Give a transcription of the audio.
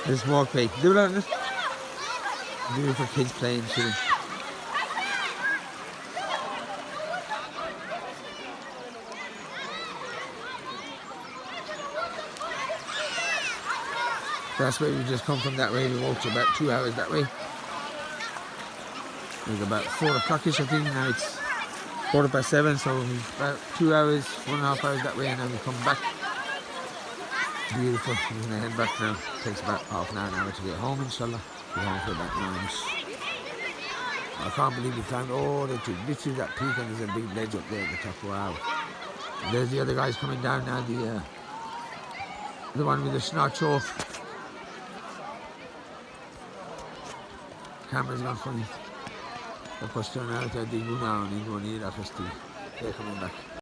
There's more cake. Do that. Beautiful kids playing, chilling. That's where we just come from that way. We walked about 2 hours that way. It was about 4 o'clock-ish, I think. Now it's 7:15, so about 2 hours, 1.5 hours that way, and then we come back. Beautiful. We're going to head back now. It takes about half an hour to get home, inshallah. We're home for about 9ish. I can't believe we climbed all the way to literally that peak, and there's a big ledge up there at the top. Wow. And there's the other guys coming down now, the one with the snatch off. Camera's gone funny. The first turn out, I did go down, and go near that, they're coming back.